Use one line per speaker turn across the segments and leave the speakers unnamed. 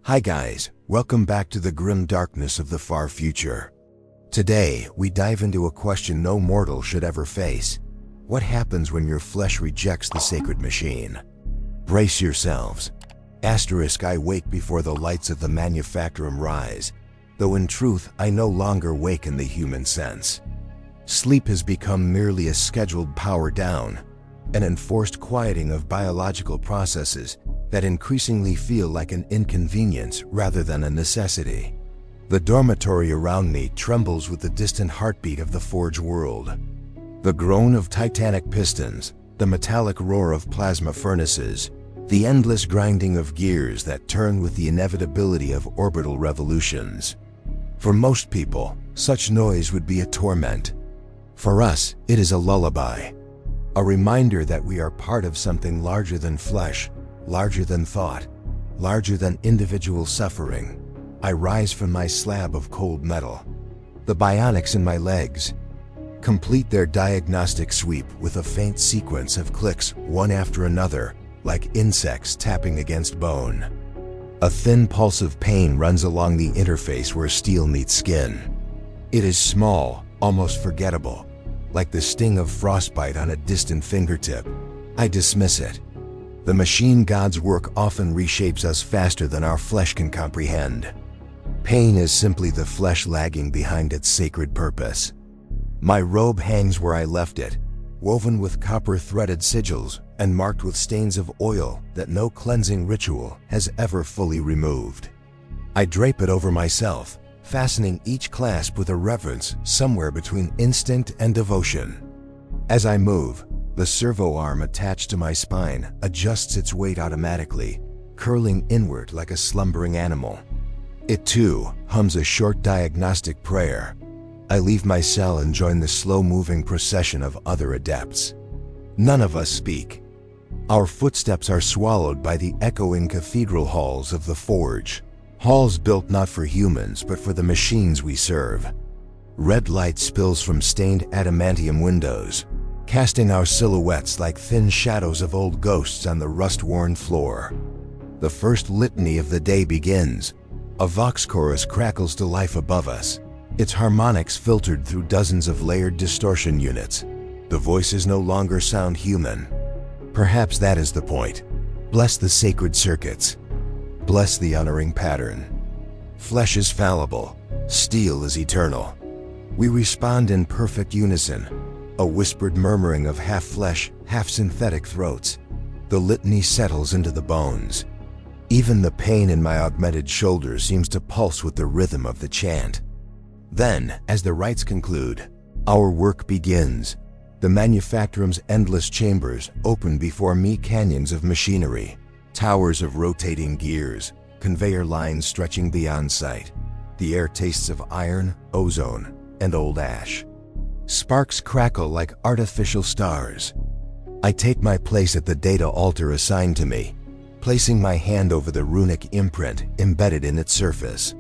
Hi guys, welcome back to the grim darkness of the far future. Today, we dive into a question no mortal should ever face. What happens when your flesh rejects the sacred machine? Brace yourselves. I wake before the lights of the Mechanicum rise, though in truth I no longer wake in the human sense. Sleep has become merely a scheduled power down, an enforced quieting of biological processes that increasingly feel like an inconvenience rather than a necessity. The dormitory around me trembles with the distant heartbeat of the forge world. The groan of titanic pistons, the metallic roar of plasma furnaces, the endless grinding of gears that turn with the inevitability of orbital revolutions. For most people, such noise would be a torment. For us, it is a lullaby. A reminder that we are part of something larger than flesh, larger than thought, larger than individual suffering. I rise from my slab of cold metal. The bionics in my legs complete their diagnostic sweep with a faint sequence of clicks, one after another, like insects tapping against bone. A thin pulse of pain runs along the interface where steel meets skin. It is small, almost forgettable, like the sting of frostbite on a distant fingertip. I dismiss it. The machine god's work often reshapes us faster than our flesh can comprehend. Pain is simply the flesh lagging behind its sacred purpose. My robe hangs where I left it, woven with copper-threaded sigils and marked with stains of oil that no cleansing ritual has ever fully removed. I drape it over myself, fastening each clasp with a reverence somewhere between instinct and devotion. As I move, the servo arm attached to my spine adjusts its weight automatically, curling inward like a slumbering animal. It too hums a short diagnostic prayer. I leave my cell and join the slow-moving procession of other adepts. None of us speak. Our footsteps are swallowed by the echoing cathedral halls of the forge. Halls built not for humans but for the machines we serve. Red light spills from stained adamantium windows, casting our silhouettes like thin shadows of old ghosts on the rust-worn floor. The first litany of the day begins. A vox chorus crackles to life above us, its harmonics filtered through dozens of layered distortion units. The voices no longer sound human. Perhaps that is the point. Bless the sacred circuits. Bless the honoring pattern. Flesh is fallible. Steel is eternal. We respond in perfect unison, a whispered murmuring of half-flesh, half-synthetic throats. The litany settles into the bones. Even the pain in my augmented shoulders seems to pulse with the rhythm of the chant. Then, as the rites conclude, our work begins. The Mechanicum's endless chambers open before me, canyons of machinery, towers of rotating gears, conveyor lines stretching beyond sight. The air tastes of iron, ozone, and old ash. Sparks crackle like artificial stars. I take my place at the data altar assigned to me, placing my hand over the runic imprint embedded in its surface.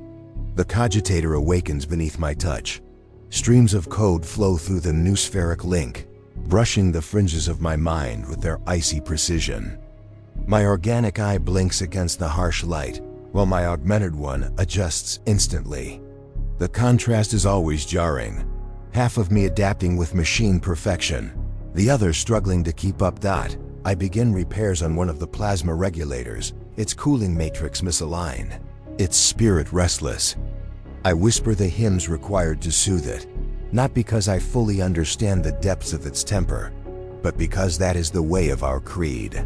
The cogitator awakens beneath my touch. Streams of code flow through the noospheric link, brushing the fringes of my mind with their icy precision. My organic eye blinks against the harsh light, while my augmented one adjusts instantly. The contrast is always jarring, half of me adapting with machine perfection, the other struggling to keep up. I begin repairs on one of the plasma regulators, its cooling matrix misaligned, its spirit restless. I whisper the hymns required to soothe it, not because I fully understand the depths of its temper, but because that is the way of our creed.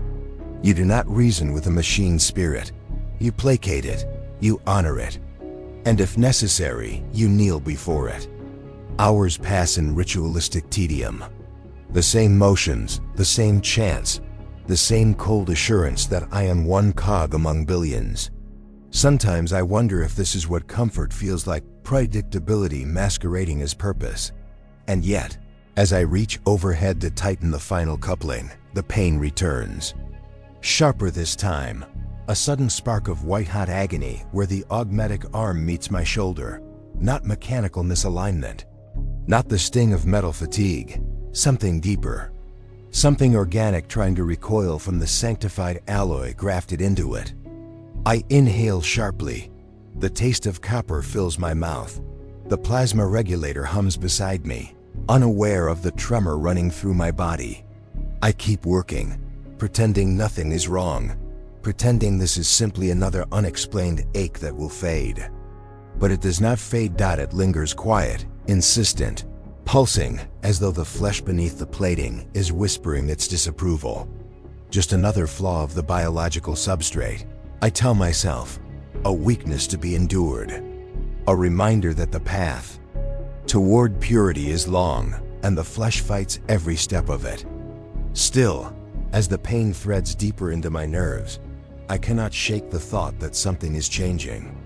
You do not reason with a machine spirit. You placate it, you honor it, and if necessary, you kneel before it. Hours pass in ritualistic tedium. The same motions, the same chants, the same cold assurance that I am one cog among billions. Sometimes I wonder if this is what comfort feels like, predictability masquerading as purpose. And yet, as I reach overhead to tighten the final coupling, the pain returns. Sharper this time, a sudden spark of white-hot agony where the augmetic arm meets my shoulder. Not mechanical misalignment, not the sting of metal fatigue, something deeper. Something organic trying to recoil from the sanctified alloy grafted into it. I inhale sharply. The taste of copper fills my mouth. The plasma regulator hums beside me, unaware of the tremor running through my body. I keep working, pretending nothing is wrong, pretending this is simply another unexplained ache that will fade. But it does not fade. It lingers quiet, insistent, pulsing as though the flesh beneath the plating is whispering its disapproval. Just another flaw of the biological substrate, I tell myself, a weakness to be endured. A reminder that the path toward purity is long, and the flesh fights every step of it. Still, as the pain threads deeper into my nerves, I cannot shake the thought that something is changing,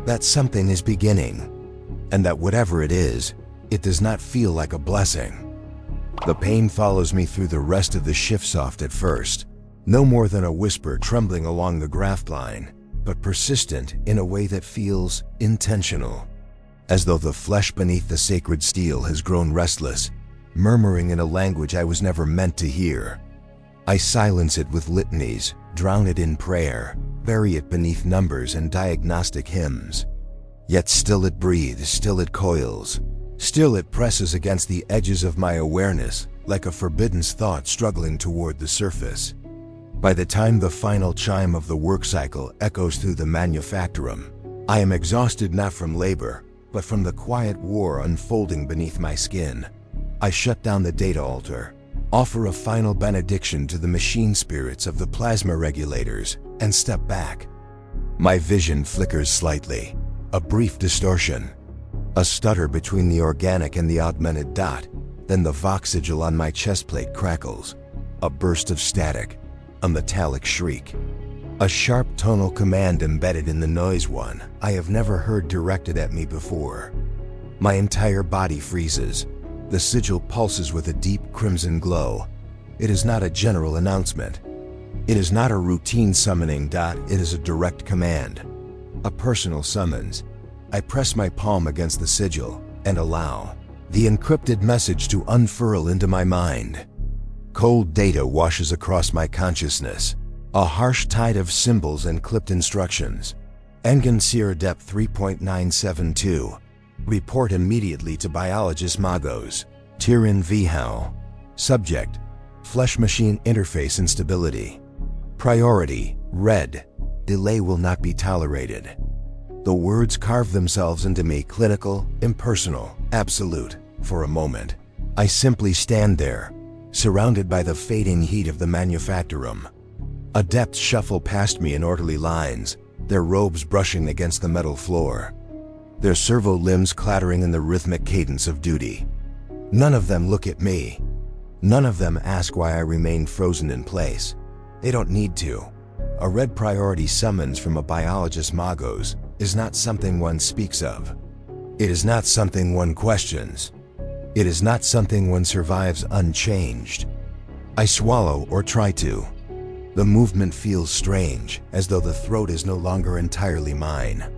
that something is beginning, and that whatever it is, it does not feel like a blessing. The pain follows me through the rest of the shift, soft at first, no more than a whisper trembling along the graft line, but persistent in a way that feels intentional, as though the flesh beneath the sacred steel has grown restless, murmuring in a language I was never meant to hear. I silence it with litanies, drown it in prayer, bury it beneath numbers and diagnostic hymns. Yet still it breathes, still it coils, still it presses against the edges of my awareness, like a forbidden thought struggling toward the surface. By the time the final chime of the work cycle echoes through the Mechanicum, I am exhausted not from labor, but from the quiet war unfolding beneath my skin. I shut down the data altar, offer a final benediction to the machine spirits of the plasma regulators, and step back. My vision flickers slightly, a brief distortion, a stutter between the organic and the augmented dot, then the vox sigil on my chest plate crackles, a burst of static, a metallic shriek, a sharp tonal command embedded in the noise, one I have never heard directed at me before. My entire body freezes. The sigil pulses with a deep crimson glow. It is not a general announcement. It is not a routine summoning. It is a direct command, a personal summons. I press my palm against the sigil and allow the encrypted message to unfurl into my mind. Cold data washes across my consciousness, a harsh tide of symbols and clipped instructions. Engansir depth 3.972. Report immediately to biologist Magos. Tyrion Vihau. Subject: flesh-machine interface instability. Priority: red. Delay will not be tolerated. The words carve themselves into me, clinical, impersonal, absolute. For a moment, I simply stand there, surrounded by the fading heat of the Mechanicum. Adepts shuffle past me in orderly lines, their robes brushing against the metal floor, their servo limbs clattering in the rhythmic cadence of duty. None of them look at me. None of them ask why I remain frozen in place. They don't need to. A red priority summons from a biologist Magos is not something one speaks of. It is not something one questions. It is not something one survives unchanged. I swallow or try to. The movement feels strange, as though the throat is no longer entirely mine.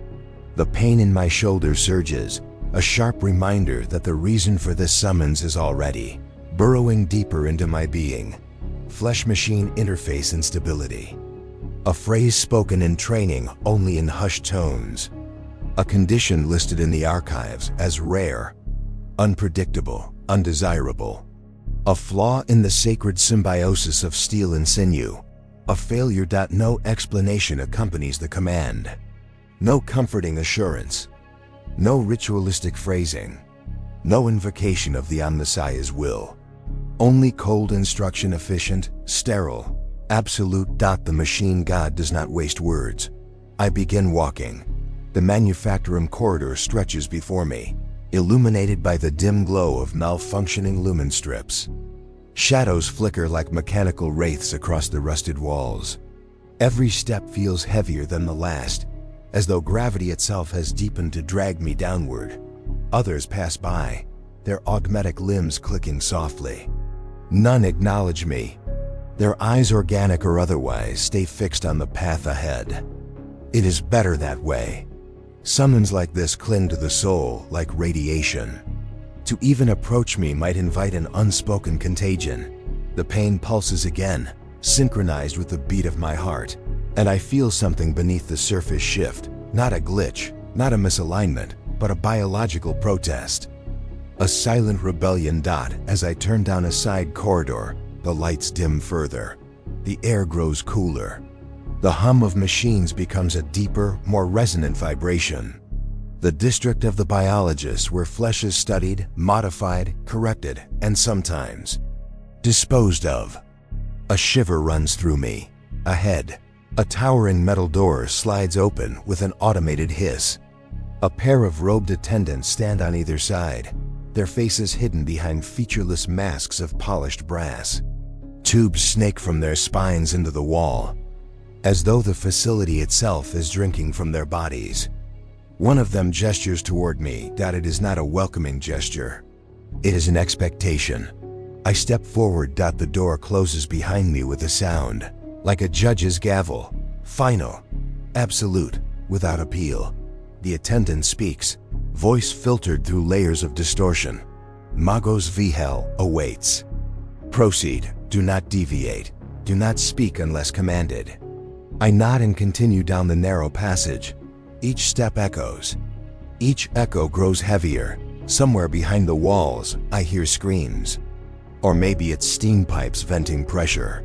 The pain in my shoulder surges, a sharp reminder that the reason for this summons is already burrowing deeper into my being. Flesh-machine interface instability. A phrase spoken in training only in hushed tones. A condition listed in the archives as rare, unpredictable, undesirable. A flaw in the sacred symbiosis of steel and sinew. A failure. No explanation accompanies the command. No comforting assurance. No ritualistic phrasing. No invocation of the Messiah's will. Only cold instruction, efficient, sterile, absolute. The machine god does not waste words. I begin walking. The Mechanicum corridor stretches before me, illuminated by the dim glow of malfunctioning lumen strips. Shadows flicker like mechanical wraiths across the rusted walls. Every step feels heavier than the last, as though gravity itself has deepened to drag me downward. Others pass by, their augmetic limbs clicking softly. None acknowledge me. Their eyes, organic or otherwise, stay fixed on the path ahead. It is better that way. Summons like this cling to the soul like radiation. To even approach me might invite an unspoken contagion. The pain pulses again, synchronized with the beat of my heart, and I feel something beneath the surface shift, not a glitch, not a misalignment, but a biological protest. A silent rebellion. As I turn down a side corridor, the lights dim further. The air grows cooler. The hum of machines becomes a deeper, more resonant vibration. The district of the biologists, where flesh is studied, modified, corrected, and sometimes disposed of. A shiver runs through me. Ahead, a towering metal door slides open with an automated hiss. A pair of robed attendants stand on either side, their faces hidden behind featureless masks of polished brass. Tubes snake from their spines into the wall, as though the facility itself is drinking from their bodies. One of them gestures toward me. It is not a welcoming gesture. It is an expectation. I step forward. The door closes behind me with a sound, like a judge's gavel. Final. Absolute. Without appeal. The attendant speaks, voice filtered through layers of distortion. Magos Vihel awaits. Proceed. Do not deviate. Do not speak unless commanded. I nod and continue down the narrow passage. Each step echoes. Each echo grows heavier. Somewhere behind the walls, I hear screams. Or maybe it's steam pipes venting pressure.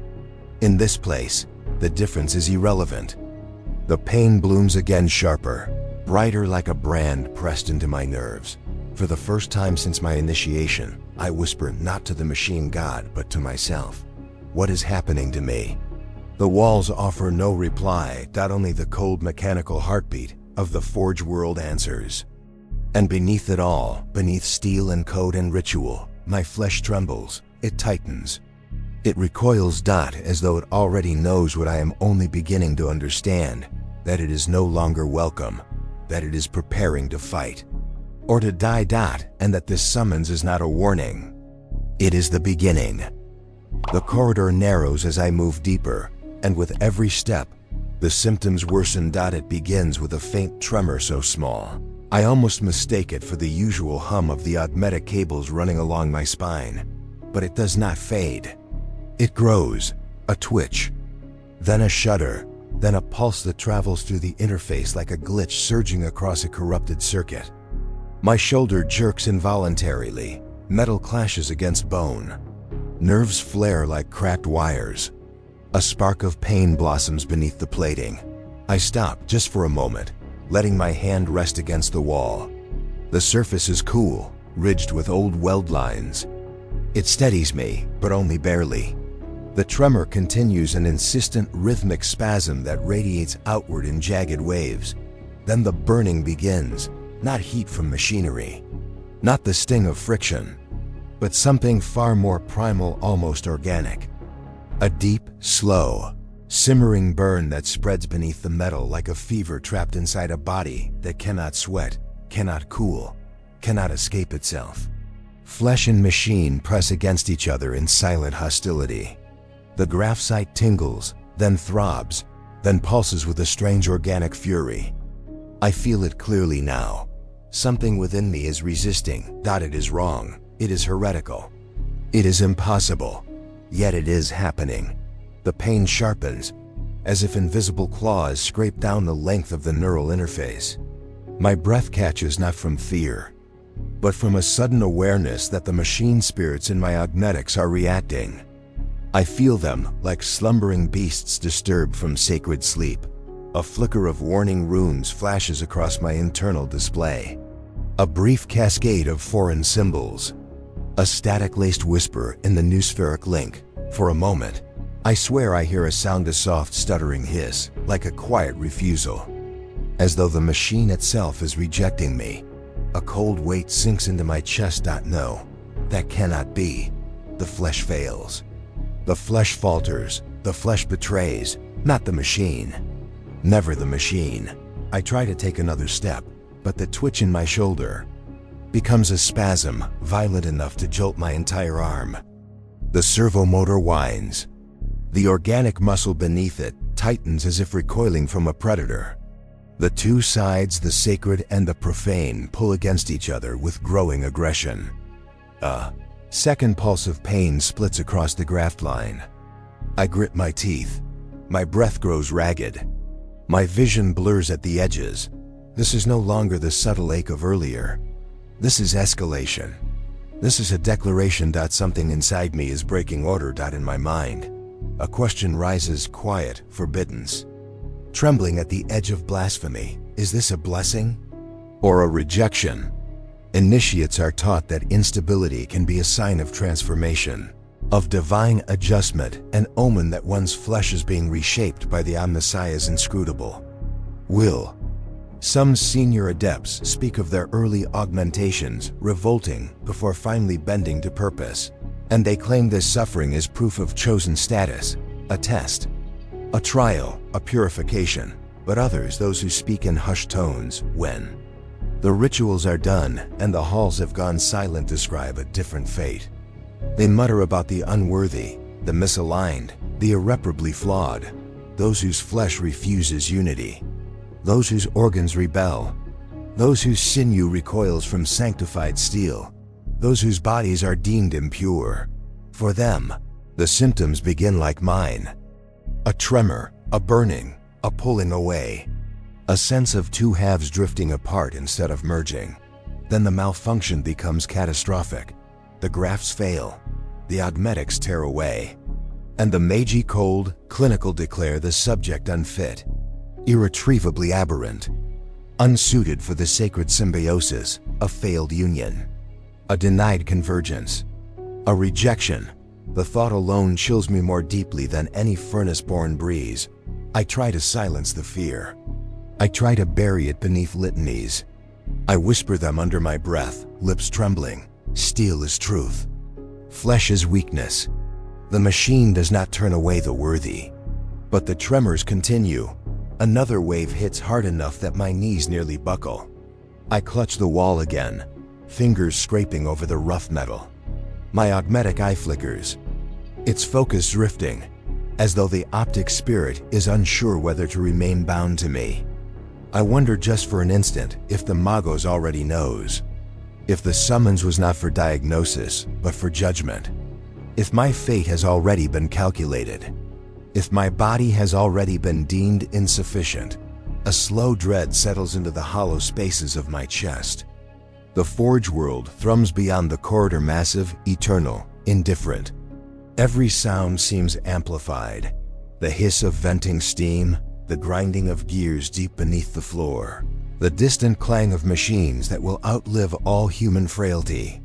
In this place, the difference is irrelevant. The pain blooms again, sharper, brighter, like a brand pressed into my nerves. For the first time since my initiation, I whisper not to the machine god, but to myself. What is happening to me? The walls offer no reply. Only the cold mechanical heartbeat of the Forge world answers. And beneath it all, beneath steel and code and ritual, my flesh trembles. It tightens. It recoils. As though it already knows what I am only beginning to understand. That it is no longer welcome. That it is preparing to fight. Or to die. And that this summons is not a warning. It is the beginning. The corridor narrows as I move deeper, and with every step, the symptoms worsen. It begins with a faint tremor so small, I almost mistake it for the usual hum of the augmetic cables running along my spine. But it does not fade. It grows, a twitch, then a shudder, then a pulse that travels through the interface like a glitch surging across a corrupted circuit. My shoulder jerks involuntarily, metal clashes against bone. Nerves flare like cracked wires. A spark of pain blossoms beneath the plating. I stop just for a moment, letting my hand rest against the wall. The surface is cool, ridged with old weld lines. It steadies me, but only barely. The tremor continues, an insistent rhythmic spasm that radiates outward in jagged waves. Then the burning begins, not heat from machinery, not the sting of friction, but something far more primal, almost organic. A deep, slow, simmering burn that spreads beneath the metal like a fever trapped inside a body that cannot sweat, cannot cool, cannot escape itself. Flesh and machine press against each other in silent hostility. The graphite tingles, then throbs, then pulses with a strange organic fury. I feel it clearly now. Something within me is resisting. It is wrong. It is heretical. It is impossible. Yet it is happening. The pain sharpens, as if invisible claws scrape down the length of the neural interface. My breath catches not from fear, but from a sudden awareness that the machine spirits in my augmetics are reacting. I feel them like slumbering beasts disturbed from sacred sleep. A flicker of warning runes flashes across my internal display. A brief cascade of foreign symbols. A static-laced whisper in the noospheric link. For a moment, I swear I hear a sound, a soft stuttering hiss, like a quiet refusal. As though the machine itself is rejecting me. A cold weight sinks into my chest. No, that cannot be. The flesh fails. The flesh falters. The flesh betrays, not the machine. Never the machine. I try to take another step, but the twitch in my shoulder becomes a spasm, violent enough to jolt my entire arm. The servo motor whines. The organic muscle beneath it tightens as if recoiling from a predator. The two sides, the sacred and the profane, pull against each other with growing aggression. A second pulse of pain splits across the graft line. I grit my teeth. My breath grows ragged. My vision blurs at the edges. This is no longer the subtle ache of earlier. This is escalation. This is a declaration. Something inside me is breaking order. In my mind, a question rises, quiet, forbiddance. Trembling at the edge of blasphemy. Is this a blessing or a rejection? Initiates are taught that instability can be a sign of transformation, of divine adjustment, an omen that one's flesh is being reshaped by the Messiah's inscrutable will. Some senior adepts speak of their early augmentations revolting before finally bending to purpose, and they claim this suffering is proof of chosen status, a test, a trial, a purification. But others, those who speak in hushed tones, when the rituals are done and the halls have gone silent, describe a different fate. They mutter about the unworthy, the misaligned, the irreparably flawed, those whose flesh refuses unity, those whose organs rebel, those whose sinew recoils from sanctified steel, those whose bodies are deemed impure. For them, the symptoms begin like mine. A tremor, a burning, a pulling away, a sense of two halves drifting apart instead of merging. Then the malfunction becomes catastrophic. The grafts fail, the augmetics tear away, and the magi cold, clinical declare the subject unfit, irretrievably aberrant, unsuited for the sacred symbiosis, a failed union, a denied convergence, a rejection. The thought alone chills me more deeply than any furnace-born breeze. I try to silence the fear. I try to bury it beneath litanies. I whisper them under my breath, lips trembling. Steel is truth. Flesh is weakness. The machine does not turn away the worthy. But the tremors continue. Another wave hits hard enough that my knees nearly buckle. I clutch the wall again, fingers scraping over the rough metal. My augmetic eye flickers, its focus drifting, as though the optic spirit is unsure whether to remain bound to me. I wonder just for an instant if the Magos already knows, if the summons was not for diagnosis, but for judgment, if my fate has already been calculated, if my body has already been deemed insufficient. A slow dread settles into the hollow spaces of my chest. The forge world thrums beyond the corridor, massive, eternal, indifferent. Every sound seems amplified. The hiss of venting steam, the grinding of gears deep beneath the floor, the distant clang of machines that will outlive all human frailty.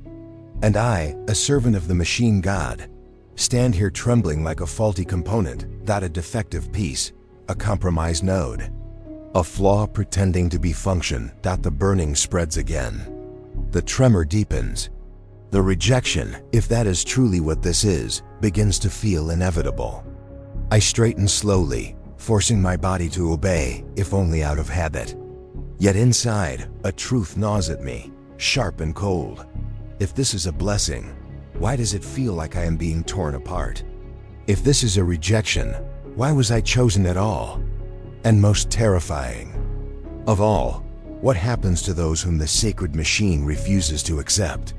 And I, a servant of the machine god, stand here trembling like a faulty component, a defective piece, a compromised node, a flaw pretending to be function. The burning spreads again. The tremor deepens. The rejection, if that is truly what this is, begins to feel inevitable. I straighten slowly, forcing my body to obey, if only out of habit. Yet inside, a truth gnaws at me, sharp and cold. If this is a blessing, why does it feel like I am being torn apart? If this is a rejection, why was I chosen at all? And most terrifying of all, what happens to those whom the sacred machine refuses to accept?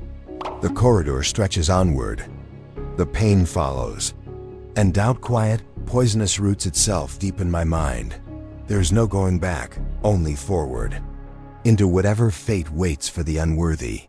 The corridor stretches onward. The pain follows. And doubt, quiet, poisonous, roots itself deep in my mind. There's no going back, only forward, into whatever fate waits for the unworthy.